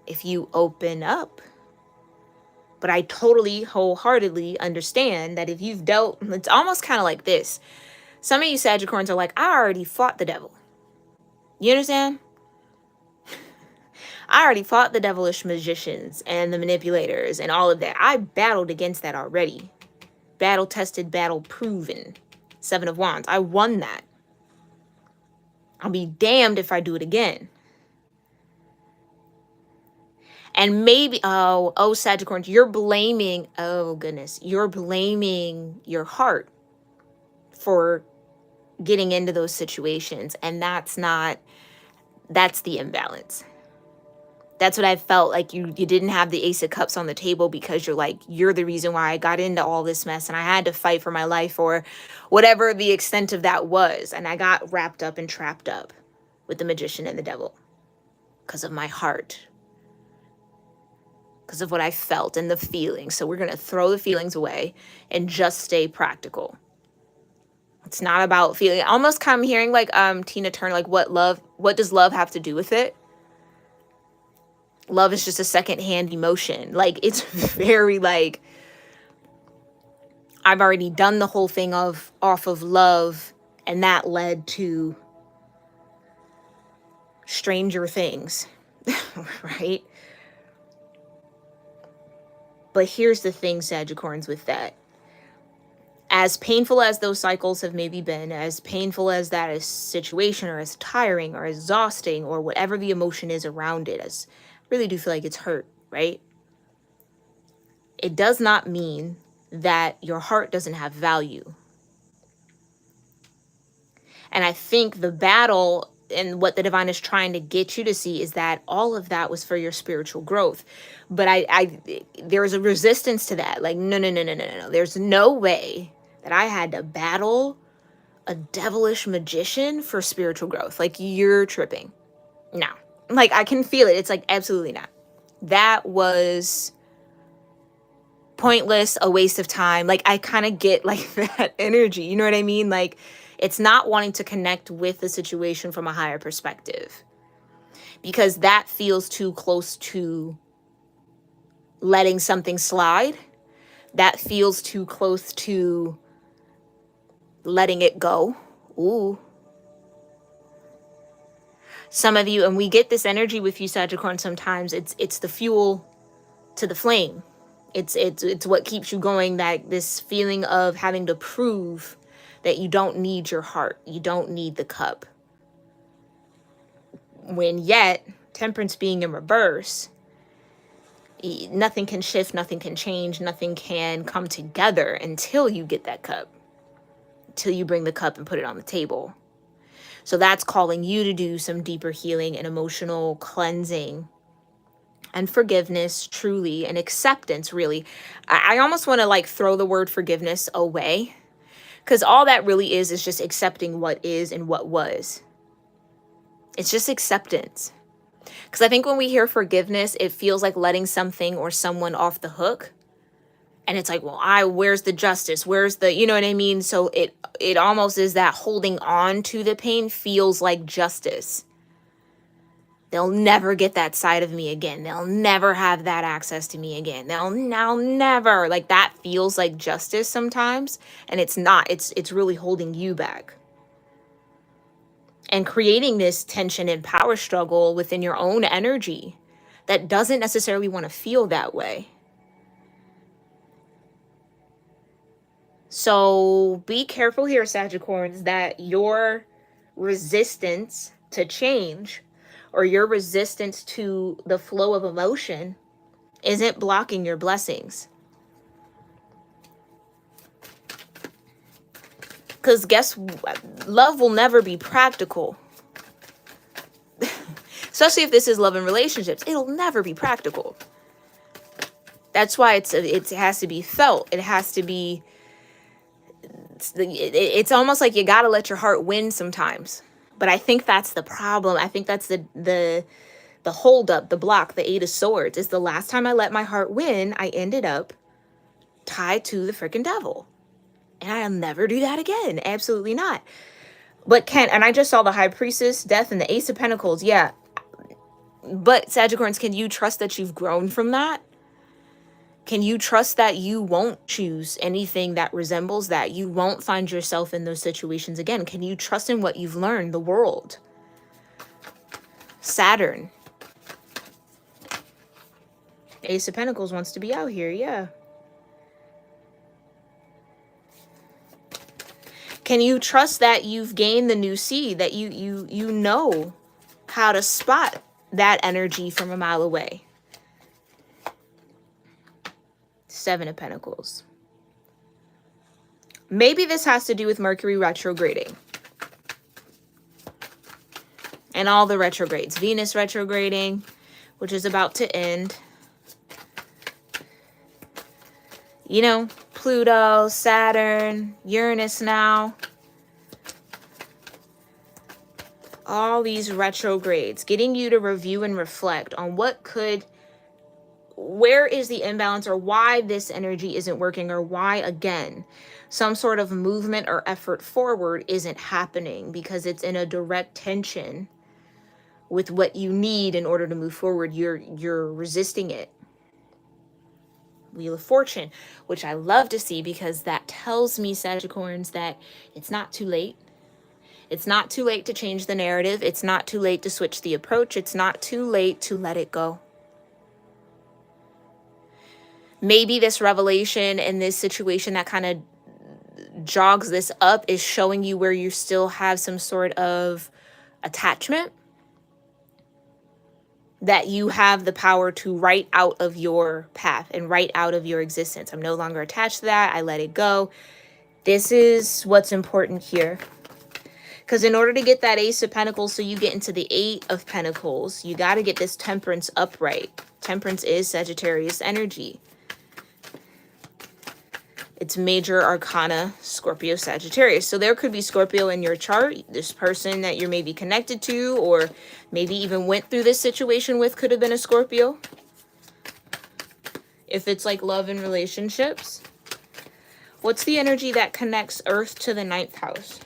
if you open up. But I totally wholeheartedly understand that if you've dealt, it's almost kind of like this. Some of you Sagittarians are like, I already fought the devil. You understand? I already fought the devilish magicians and the manipulators and all of that. I battled against that already. Battle tested, battle proven. Seven of Wands. I won that. I'll be damned if I do it again. And maybe, oh, Sagittarius, you're blaming, oh goodness, you're blaming your heart for getting into those situations. And that's the imbalance. That's what I felt like. You didn't have the Ace of Cups on the table because you're the reason why I got into all this mess and I had to fight for my life, or whatever the extent of that was. And I got wrapped up and trapped up with the magician and the devil because of my heart, because of what I felt and the feelings. So we're going to throw the feelings away and just stay practical. It's not about feeling. Almost kind of hearing like Tina Turner, like, what does love have to do with it? Love is just a secondhand emotion. Like, it's very like, I've already done the whole thing off of love, and that led to stranger things, right? But here's the thing, Sagittarians, with that. As painful as those cycles have maybe been, as painful as that is situation, or as tiring or exhausting, or whatever the emotion is around it, as really do feel like it's hurt, right? It does not mean that your heart doesn't have value. And I think the battle and what the divine is trying to get you to see is that all of that was for your spiritual growth. But there is a resistance to that. Like, no. There's no way that I had to battle a devilish magician for spiritual growth. Like, you're tripping. No. Like, I can feel it. It's like, absolutely not. That was pointless, a waste of time. Like, I kind of get like that energy. You know what I mean? Like, it's not wanting to connect with the situation from a higher perspective, because that feels too close to letting something slide. That feels too close to letting it go. Ooh. Some of you, and we get this energy with you, Sagittarius, sometimes it's the fuel to the flame. It's what keeps you going, that this feeling of having to prove that you don't need your heart, you don't need the cup. When yet, temperance being in reverse, nothing can shift, nothing can change, nothing can come together until you get that cup. till you bring the cup and put it on the table. So that's calling you to do some deeper healing and emotional cleansing and forgiveness, truly, and acceptance, really. I almost want to like throw the word forgiveness away, because all that really is just accepting what is and what was. It's just acceptance. Because I think when we hear forgiveness, it feels like letting something or someone off the hook. And it's like, well, where's the justice? Where's the, you know what I mean? So it almost is that holding on to the pain feels like justice. They'll never get that side of me again. They'll never have that access to me again. They'll never, like, that feels like justice sometimes. And it's not, it's really holding you back. And creating this tension and power struggle within your own energy that doesn't necessarily want to feel that way. So be careful here, Sagittarians, that your resistance to change or your resistance to the flow of emotion isn't blocking your blessings. Because love will never be practical. Especially if this is love and relationships, it'll never be practical. That's why it has to be felt. It has to be, it's almost like you got to let your heart win sometimes. But I think that's the problem. I think that's the holdup, the block, the 8 of Swords. Is the last time I let my heart win, I ended up tied to the freaking devil. And I'll never do that again. Absolutely not. But and I just saw the High Priestess, Death, and the Ace of Pentacles. Yeah. But Sagittarians, can you trust that you've grown from that? Can you trust that you won't choose anything that resembles that? You won't find yourself in those situations again. Can you trust in what you've learned, the world? Saturn. Ace of Pentacles wants to be out here, yeah. Can you trust that you've gained the new seed, that you know how to spot that energy from a mile away? 7 of Pentacles. Maybe this has to do with Mercury retrograding. And all the retrogrades. Venus retrograding, which is about to end. You know, Pluto, Saturn, Uranus now. All these retrogrades, getting you to review and reflect on where is the imbalance, or why this energy isn't working, or why, again, some sort of movement or effort forward isn't happening because it's in a direct tension with what you need in order to move forward. You're resisting it. Wheel of Fortune, which I love to see because that tells me, Sagittarians, that it's not too late. It's not too late to change the narrative. It's not too late to switch the approach. It's not too late to let it go. Maybe this revelation and this situation that kind of jogs this up is showing you where you still have some sort of attachment that you have the power to write out of your path and write out of your existence. I'm no longer attached to that. I let it go. This is what's important here. Because in order to get that Ace of Pentacles, so you get into the 8 of Pentacles, you got to get this Temperance upright. Temperance is Sagittarius energy. It's major arcana, Scorpio, Sagittarius. So there could be Scorpio in your chart. This person that you're maybe connected to, or maybe even went through this situation with, could have been a Scorpio. If it's like love and relationships. What's the energy that connects Earth to the 9th house?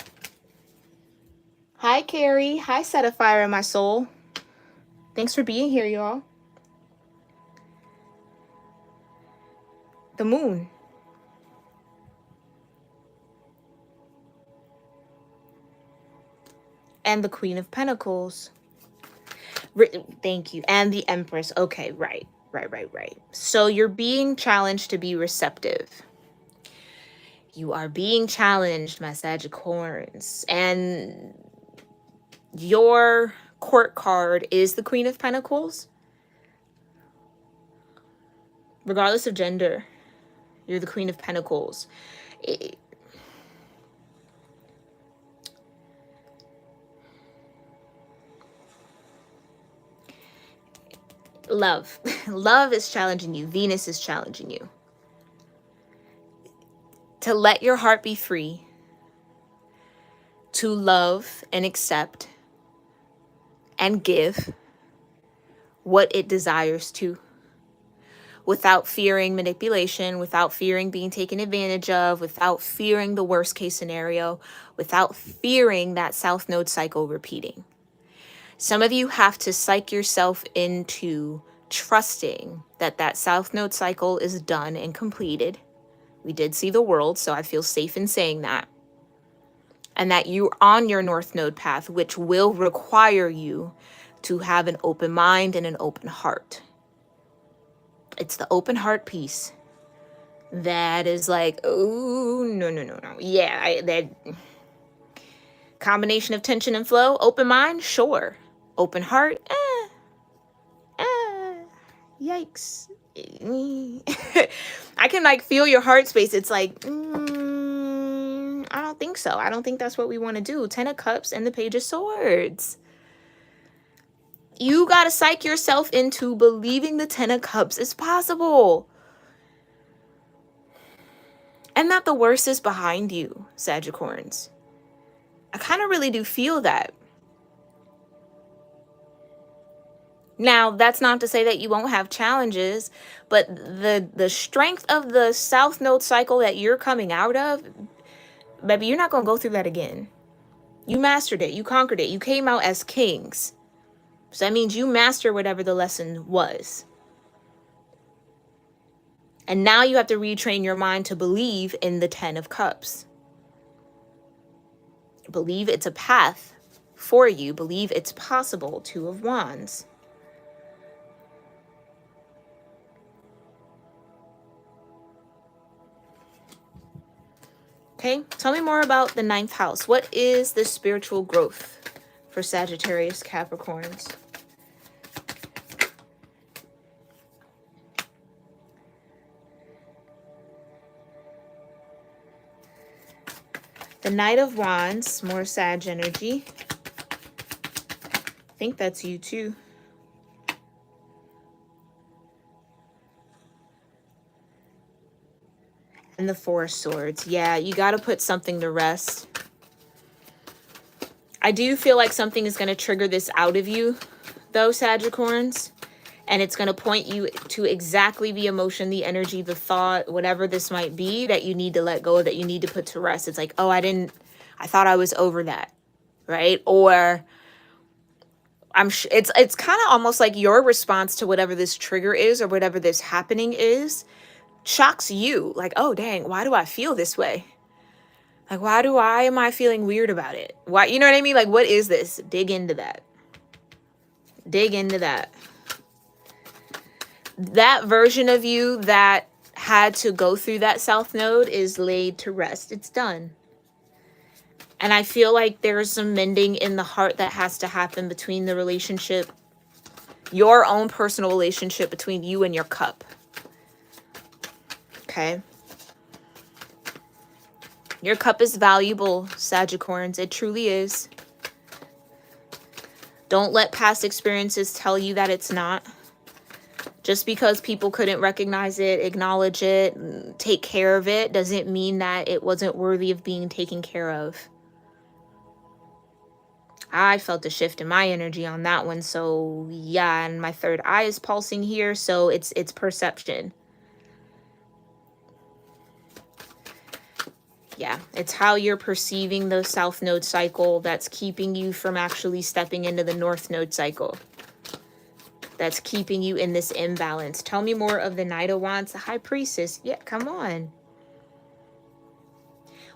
Hi, Carrie. Hi, Set of Fire in my soul. Thanks for being here, y'all. The Moon. And the Queen of Pentacles. Thank you. And the Empress. Okay, right. So you're being challenged to be receptive. You are being challenged, my Sagittarians. And your court card is the Queen of Pentacles. Regardless of gender, you're the Queen of Pentacles. Love. Love is challenging you. Venus is challenging you. To let your heart be free. To love and accept and give what it desires to. Without fearing manipulation, without fearing being taken advantage of, without fearing the worst case scenario, without fearing that South Node cycle repeating. Some of you have to psych yourself into trusting that that South Node cycle is done and completed. We did see the world, so I feel safe in saying that. And that you're on your North Node path, which will require you to have an open mind and an open heart. It's the open heart piece that is like, oh, no. Yeah, that combination of tension and flow. Open mind, sure. Open heart, yikes. I can like feel your heart space. It's like, I don't think so. I don't think that's what we want to do. 10 of Cups and the Page of Swords. You got to psych yourself into believing the 10 of Cups is possible. And that the worst is behind you, Sagittarians. I kind of really do feel that. Now, that's not to say that you won't have challenges, but the strength of the South Node cycle that you're coming out of, baby, you're not going to go through that again. You mastered it. You conquered it. You came out as kings. So that means you master whatever the lesson was. And now you have to retrain your mind to believe in the 10 of Cups. Believe it's a path for you. Believe it's possible. 2 of Wands. Okay, tell me more about the 9th house. What is the spiritual growth for Sagittarius-Capricorns? The Knight of Wands, more Sag energy. I think that's you too. And the 4 of Swords. Yeah, you got to put something to rest. I do feel like something is going to trigger this out of you, though, Sagittarians. And it's going to point you to exactly the emotion, the energy, the thought, whatever this might be that you need to let go of, that you need to put to rest. It's like, oh, I thought I was over that, right? Or it's kind of almost like your response to whatever this trigger is or whatever this happening is shocks you. Like, oh, dang, why do I feel this way? Like, why am I feeling weird about it? Why, you know what I mean? Like, what is this? Dig into that. Dig into that. That version of you that had to go through that South Node is laid to rest. It's done. And I feel like there's some mending in the heart that has to happen between the relationship, your own personal relationship between you and your cup. Okay? Your cup is valuable, Sagittarians. It truly is. Don't let past experiences tell you that it's not. Just because people couldn't recognize it, acknowledge it, take care of it, doesn't mean that it wasn't worthy of being taken care of. I felt a shift in my energy on that one. So yeah, and my third eye is pulsing here. So it's perception. Yeah, it's how you're perceiving the South Node cycle that's keeping you from actually stepping into the North Node cycle. That's keeping you in this imbalance. Tell me more of the Knight of Wands, the High Priestess. Yeah, come on.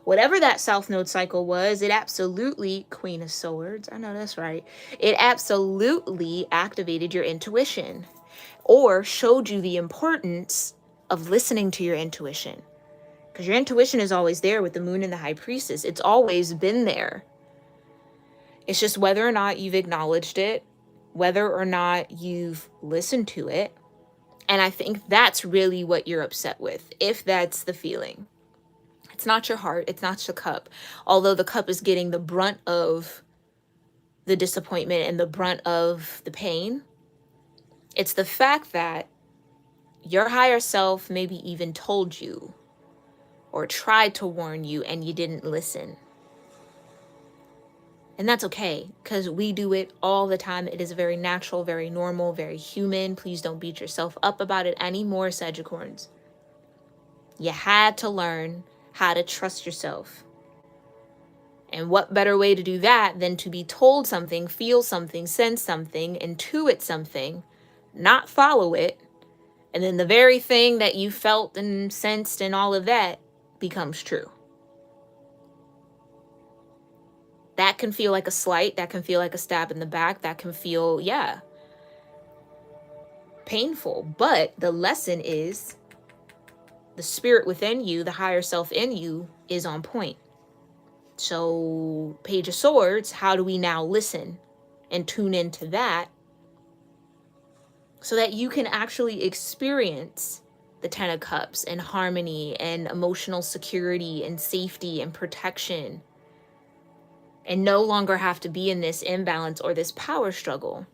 Whatever that South Node cycle was, it absolutely, Queen of Swords, I know that's right. It absolutely activated your intuition or showed you the importance of listening to your intuition. Because your intuition is always there with the Moon and the High Priestess. It's always been there. It's just whether or not you've acknowledged it, whether or not you've listened to it. And I think that's really what you're upset with, if that's the feeling. It's not your heart. It's not your cup. Although the cup is getting the brunt of the disappointment and the brunt of the pain, It's the fact that your higher self maybe even told you or tried to warn you and you didn't listen. And that's okay, because we do it all the time. It is very natural, very normal, very human. Please don't beat yourself up about it anymore, Sagittarians. You had to learn how to trust yourself. And what better way to do that than to be told something, feel something, sense something, intuit something, not follow it, and then the very thing that you felt and sensed and all of that becomes true. That can feel like a slight, that can feel like a stab in the back, that can feel, yeah, painful. But the lesson is the spirit within you, the higher self in you, is on point. So, Page of Swords, how do we now listen and tune into that so that you can actually experience the Ten of Cups and harmony and emotional security and safety and protection, and no longer have to be in this imbalance or this power struggle.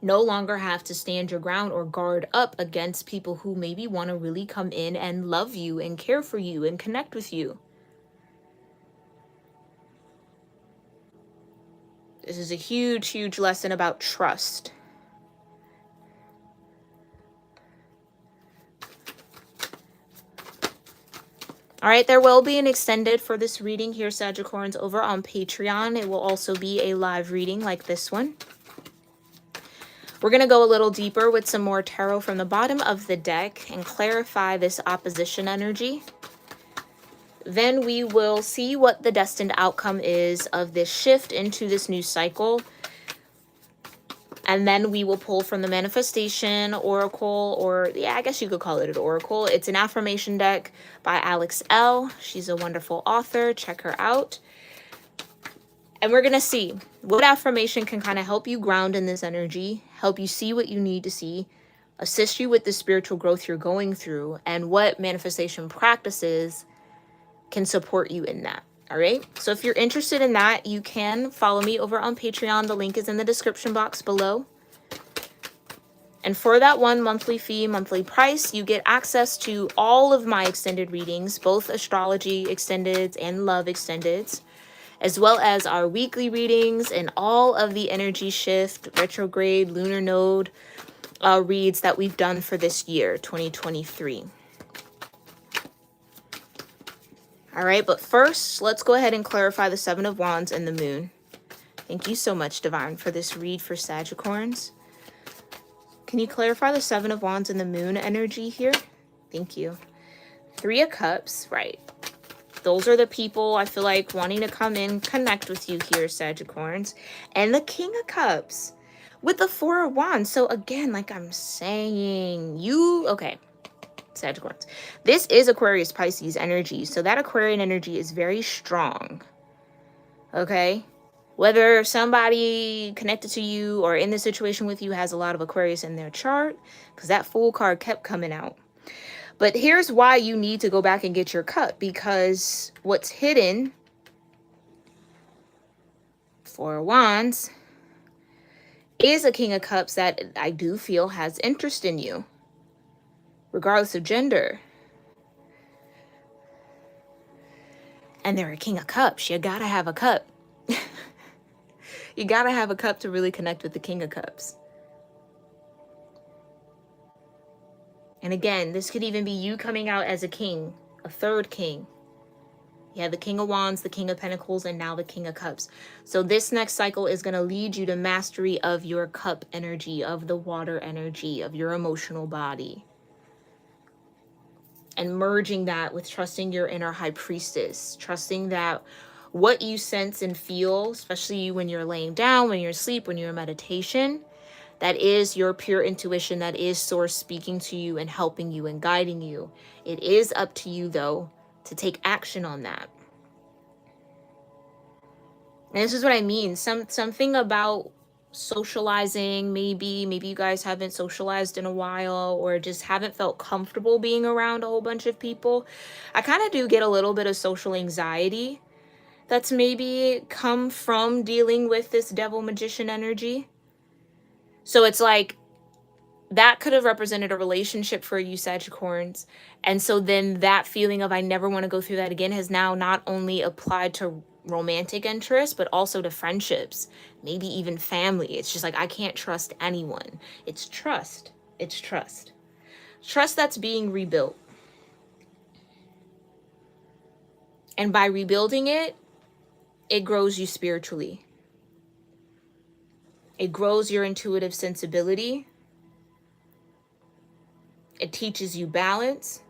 No longer have to stand your ground or guard up against people who maybe want to really come in and love you and care for you and connect with you. This is a huge, huge lesson about trust. All right, there will be an extended for this reading here, Sagittarians, over on Patreon. It will also be a live reading like this one. We're going to go a little deeper with some more tarot from the bottom of the deck and clarify this opposition energy. Then we will see what the destined outcome is of this shift into this new cycle. And then we will pull from the Manifestation Oracle, or yeah, I guess you could call it an oracle. It's an affirmation deck by Alex L. She's a wonderful author. Check her out. And we're going to see what affirmation can kind of help you ground in this energy, help you see what you need to see, assist you with the spiritual growth you're going through, and what manifestation practices can support you in that. All right. So if you're interested in that, you can follow me over on Patreon. The link is in the description box below. And for that one monthly fee, monthly price, you get access to all of my extended readings, both astrology extendeds and love extendeds, as well as our weekly readings and all of the energy shift, retrograde, lunar node reads that we've done for this year, 2023. All right, but first, let's go ahead and clarify the Seven of Wands and the Moon. Thank you so much, Divine, for this read for Sagittarians. Can you clarify the Seven of Wands and the Moon energy here? Thank you. Three of Cups, right. Those are the people I feel like wanting to come in, connect with you here, Sagittarians. And the King of Cups with the Four of Wands. So again, like I'm saying, okay. Sagittarius. This is Aquarius Pisces energy. So that Aquarian energy is very strong. Okay? Whether somebody connected to you or in the situation with you has a lot of Aquarius in their chart, because that Fool card kept coming out. But here's why you need to go back and get your cup, because what's hidden, Four of Wands, is a King of Cups that I do feel has interest in you, regardless of gender. And they're a King of Cups. You gotta have a cup. You gotta have a cup to really connect with the King of Cups. And again, this could even be you coming out as a king, a third king. You have the King of Wands, the King of Pentacles, and now the King of Cups. So this next cycle is going to lead you to mastery of your cup energy, of the water energy, of your emotional body. And merging that with trusting your inner high priestess, trusting that what you sense and feel, especially when you're laying down, when you're asleep, when you're in meditation, that is your pure intuition, that is source speaking to you and helping you and guiding you. It is up to you, though, to take action on that. And this is what I mean. Something about socializing, maybe you guys haven't socialized in a while or just haven't felt comfortable being around a whole bunch of people. I kind of do get a little bit of social anxiety that's maybe come from dealing with this devil magician energy. So it's like that could have represented a relationship for you Sagittarians. And so then that feeling of I never want to go through that again has now not only applied to romantic interests, but also to friendships, maybe even family. It's just like I can't trust anyone. It's trust. It's trust. Trust that's being rebuilt. And by rebuilding it, it grows you spiritually. It grows your intuitive sensibility. It teaches you balance.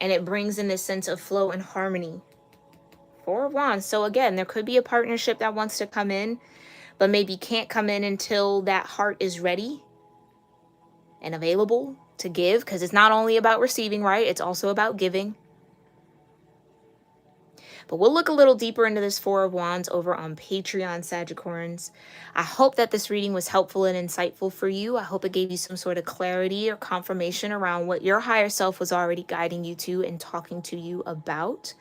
And it brings in this sense of flow and harmony. Four of Wands. So again, there could be a partnership that wants to come in, but maybe can't come in until that heart is ready and available to give. Because it's not only about receiving, right? It's also about giving. But we'll look a little deeper into this Four of Wands over on Patreon, Sagittarians. I hope that this reading was helpful and insightful for you. I hope it gave you some sort of clarity or confirmation around what your higher self was already guiding you to and talking to you about.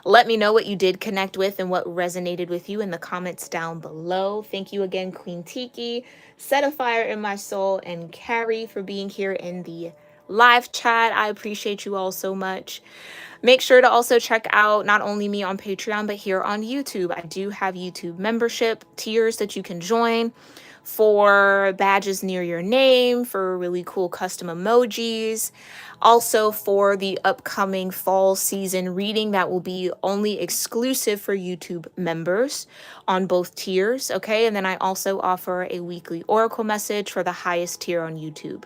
Let me know what you did connect with and what resonated with you in the comments down below. Thank you again, Queen Tiki, Set a Fire in My Soul, and Carrie for being here in the live chat. I appreciate you all so much. Make sure to also check out not only me on Patreon, but here on YouTube. I do have YouTube membership tiers that you can join for badges near your name, for really cool custom emojis, also for the upcoming fall season reading that will be only exclusive for YouTube members on both tiers, okay? And then I also offer a weekly oracle message for the highest tier on YouTube.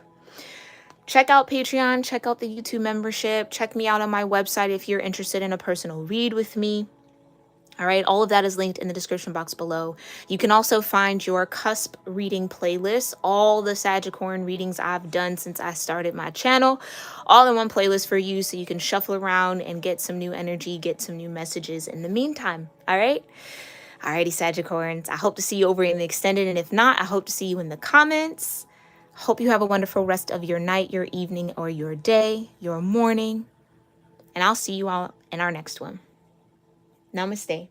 Check out Patreon, check out the YouTube membership, check me out on my website if you're interested in a personal read with me. All right, all of that is linked in the description box below. You can also find your cusp reading playlist, all the Sagittarian readings I've done since I started my channel, all in one playlist for you so you can shuffle around and get some new energy, get some new messages in the meantime. All right? Alrighty, Sagittarians. I hope to see you over in the extended, and if not, I hope to see you in the comments. Hope you have a wonderful rest of your night, your evening, or your day, your morning. And I'll see you all in our next one. Namaste.